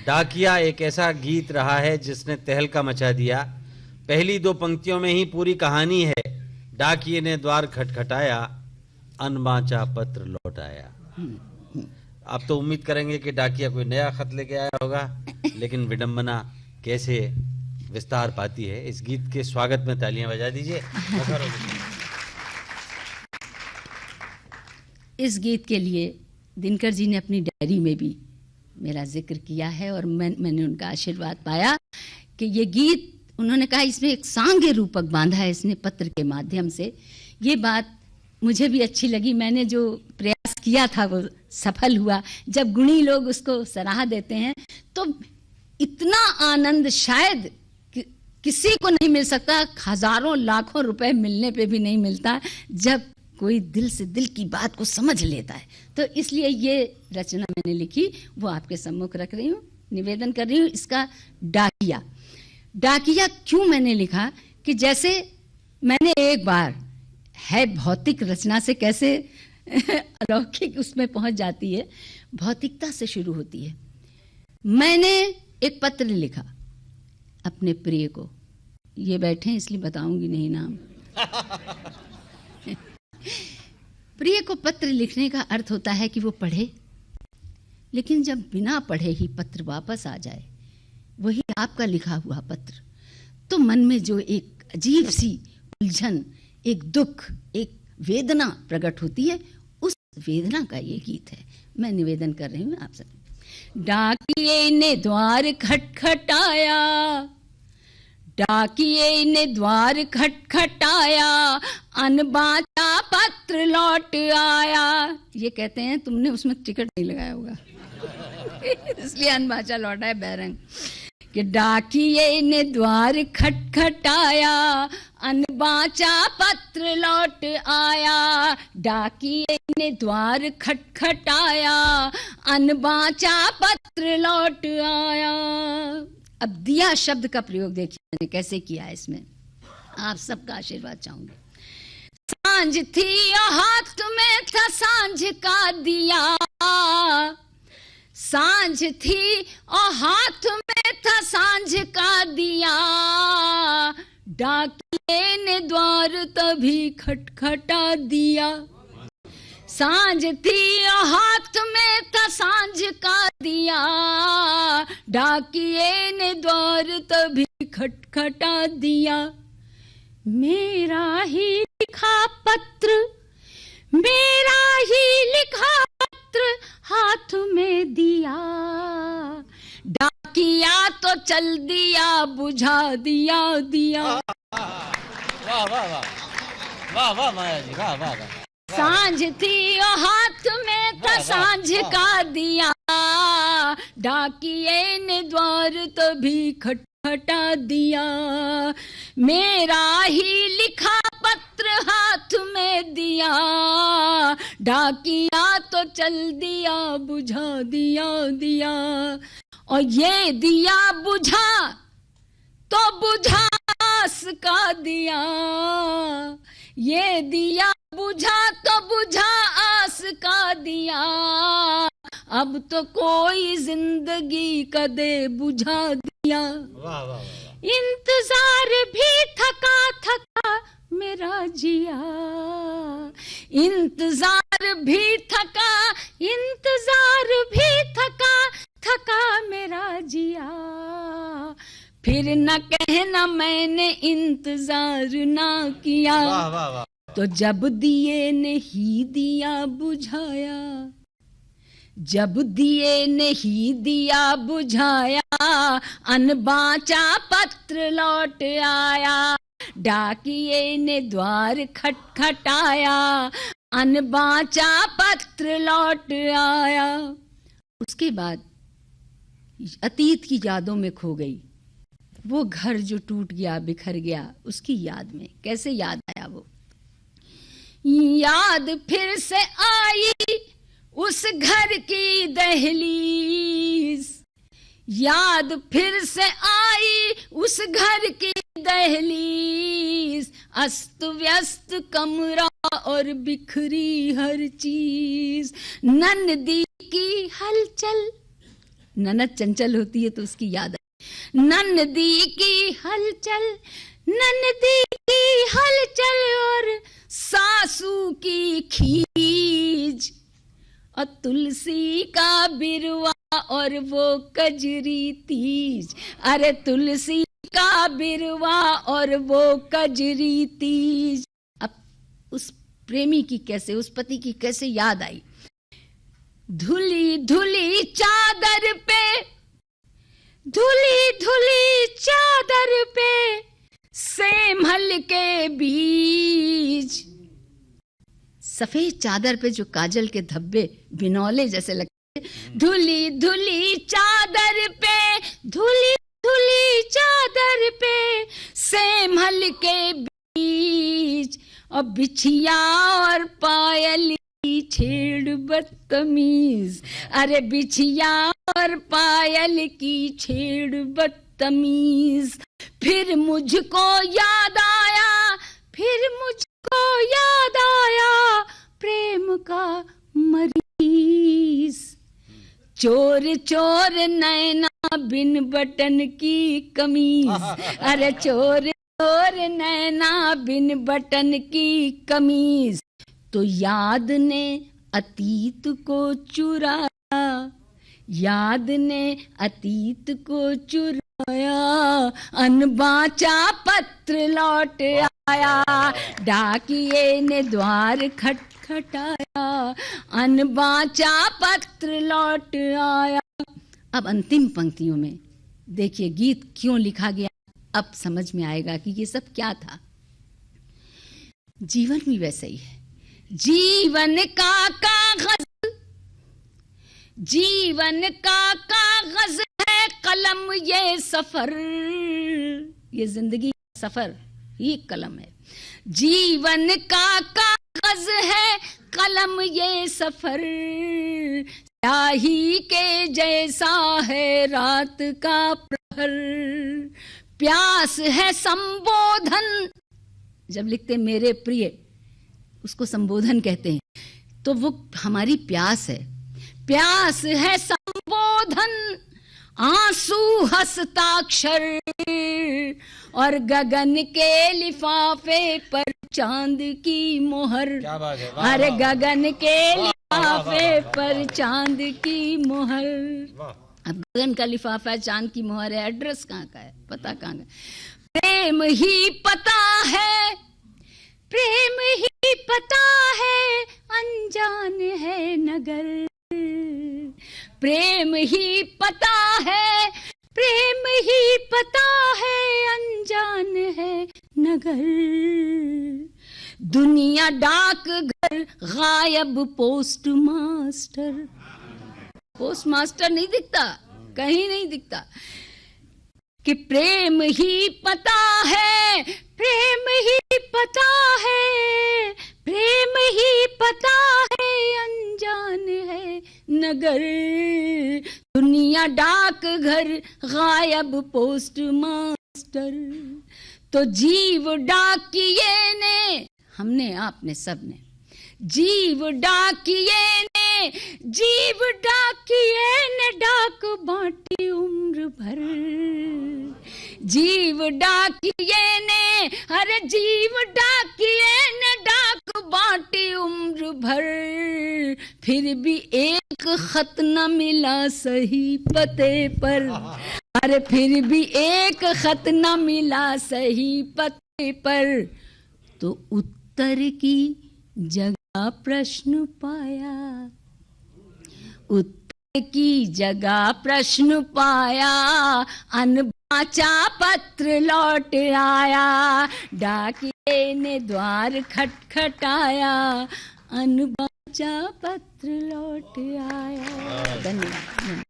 डाकिया एक ऐसा गीत रहा है जिसने तहलका मचा दिया। पहली दो पंक्तियों में ही पूरी कहानी है। डाकिये ने द्वार खटखटाया, अनबाचा पत्र लौट आया। अब तो उम्मीद करेंगे कि डाकिया कोई नया खत लेके आया होगा, लेकिन विडंबना कैसे विस्तार पाती है। इस गीत के स्वागत में तालियां बजा दीजिए। इस गीत के लिए दिनकर जी ने अपनी डायरी में भी मेरा जिक्र किया है और मैंने उनका आशीर्वाद पाया कि ये गीत, उन्होंने कहा इसमें एक सांग्य रूपक बांधा है इसने पत्र के माध्यम से। ये बात मुझे भी अच्छी लगी। मैंने जो प्रयास किया था वो सफल हुआ। जब गुणी लोग उसको सराह देते हैं तो इतना आनंद शायद किसी को नहीं मिल सकता, हजारों लाखों रुपए मिलने पे भी नहीं मिलता जब कोई दिल से दिल की बात को समझ लेता है। तो इसलिए ये रचना मैंने लिखी, वो आपके सम्मुख रख रही हूँ, निवेदन कर रही हूँ। इसका डाकिया, डाकिया क्यों मैंने लिखा कि जैसे मैंने एक बार है भौतिक रचना से कैसे अलौकिक उसमें पहुंच जाती है, भौतिकता से शुरू होती है। मैंने एक पत्र लिखा अपने प्रिय को, ये बैठे हैं इसलिए बताऊंगी नहीं नाम। प्रिय को पत्र लिखने का अर्थ होता है कि वो पढ़े, लेकिन जब बिना पढ़े ही पत्र वापस आ जाए, वही आपका लिखा हुआ पत्र, तो मन में जो एक अजीब सी उलझन, एक दुख, एक वेदना प्रकट होती है, उस वेदना का ये गीत है। मैं निवेदन कर रही हूँ आप सब। डाकिये ने द्वार खटखटाया, डाकिये ने द्वार खटखटाया, अनबाचा पत्र लौट आया। ये कहते हैं तुमने उसमें टिकट नहीं लगाया होगा इसलिए अनबाचा लौटा है बैरंग। कि डाकिये ने द्वार खटखटाया, अनबाचा पत्र लौट आया। डाकिये ने द्वार खटखटाया, अनबाचा पत्र लौट आया। अब दिया शब्द का प्रयोग देखिए मैंने कैसे किया है इसमें, आप सबका आशीर्वाद चाहूंगी। सांझ थी हाथ में था सांझ का दिया, सांझ थी और हाथ में था सांझ का दिया। डाकिये ने द्वार तभी खटखटा दिया। सांझ थी और हाथ में था सांझ का दिया, डाकिये ने द्वार तभी खटखटा दिया। मेरा ही लिखा पत्र, मेरा ही लिखा पत्र हाथ में दिया। डाकिया तो चल दिया, बुझा दिया दिया। वाह वाह वाह वाह वाह माया जी, वाह वाह वाह। सांझ थी और हाथ में था सांझ का दिया, डाकिये ने द्वार तभी खटखटा दिया। मेरा ही लिखा पत्र हाथ में दिया, डाकिया तो चल दिया, बुझा दिया दिया। और ये दिया बुझा तो बुझा आस का दिया, ये दिया बुझा तो बुझा आस का दिया। अब तो कोई जिंदगी का दे बुझा दिया। वाह वाह वाह। इंतजार भी थका थका मेरा जिया, इंतजार भी थका, इंतजार भी थका थका मेरा जिया। फिर न कहना मैंने इंतजार ना किया। वाह वाह वाह। तो जब दिए ने ही दिया बुझाया, जब दिए ने ही दिया बुझाया, अनबाचा पत्र लौट आया। डाकिये ने द्वार खटखटाया, अनबाचा पत्र लौट आया। उसके बाद अतीत की यादों में खो गई। वो घर जो टूट गया, बिखर गया, उसकी याद में कैसे याद आया वो। याद फिर से आई उस घर की दहलीज, याद फिर से आई उस घर की दहलीज। अस्त व्यस्त कमरा और बिखरी हर चीज, नन्दी की हलचल ननद चंचल होती है तो उसकी याद आई। नंदी की हलचल, नंदी की हलचल और सासू की खीज, और तुलसी का बिरवा और वो कजरी तीज। अरे तुलसी का बिरवा और वो कजरी तीज। अब उस प्रेमी की कैसे, उस पति की कैसे याद आई। धुली धुली चादर पे, धुली धुली चादर पे सेमहल के बीज। सफेद चादर पे जो काजल के धब्बे बिनौले जैसे लगते, धुली धुली चादर पे, धुली धुली चादर पे सेमहल के बीच, और बिछिया और पायल की छेड़ बदतमीज। अरे बिछिया और पायल की छेड़ बदतमीज। फिर मुझको याद आया, फिर मुझको याद आया प्रेम का मरीज। चोर चोर नैना बिन बटन की कमीज। अरे चोर चोर नैना बिन बटन की कमीज। तो याद ने अतीत को चुराया, याद ने अतीत को चुराया। अनबाचा पत्र लौट आया, डाकिये ने द्वार खटखटाया। अनबाचा पत्र लौट आया। अब अंतिम पंक्तियों में देखिए गीत क्यों लिखा गया, अब समझ में आएगा कि ये सब क्या था। जीवन भी वैसे ही है। जीवन का कागज, जीवन का कागज है कलम ये सफर। ये जिंदगी का सफर ही कलम है। जीवन का कागज है कलम ये सफर। स्याही के जैसा है रात का प्रहर। प्यास है संबोधन, जब लिखते मेरे प्रिय, उसको संबोधन कहते हैं, तो वो हमारी प्यास है। प्यास है संबोधन, आंसू हस्ताक्षर, और गगन के लिफाफे पर चांद की मोहर। क्या बात है, अरे गगन के लिफाफे पर चांद की मोहर। अब गगन का लिफाफा है, चांद की मोहर है, एड्रेस कहाँ का है, पता कहाँ का। प्रेम ही पता है, प्रेम ही पता है, अनजान है नगर। प्रेम ही पता है, प्रेम ही पता है, अनजान है नगर। दुनिया डाक घर, गायब पोस्ट मास्टर। पोस्ट मास्टर नहीं दिखता, कहीं नहीं दिखता। कि प्रेम ही पता है, प्रेम ही पता है, प्रेम ही पता है, अनजान है नगर। दुनिया डाक घर, गायब पोस्ट मास्टर। तो जीव डाकिये ने, हमने आपने सबने, जीव डाकिये ने, जीव डाकिये ने डाक बांटी उम्र भर। जीव डाकिये ने, अरे जीव डाकिये ने डाक बांटी उम्र भर। फिर भी एक खत न मिला सही पते पर। अरे फिर भी एक खत न मिला सही पते पर। तो उत्तर की जगह प्रश्न पाया, उत्तर की जगह प्रश्न पाया। अनबाचा पत्र लौट आया, डाकिये ने द्वार खटखटाया। अनबाचा पत्र लौट आया। धन्यवाद।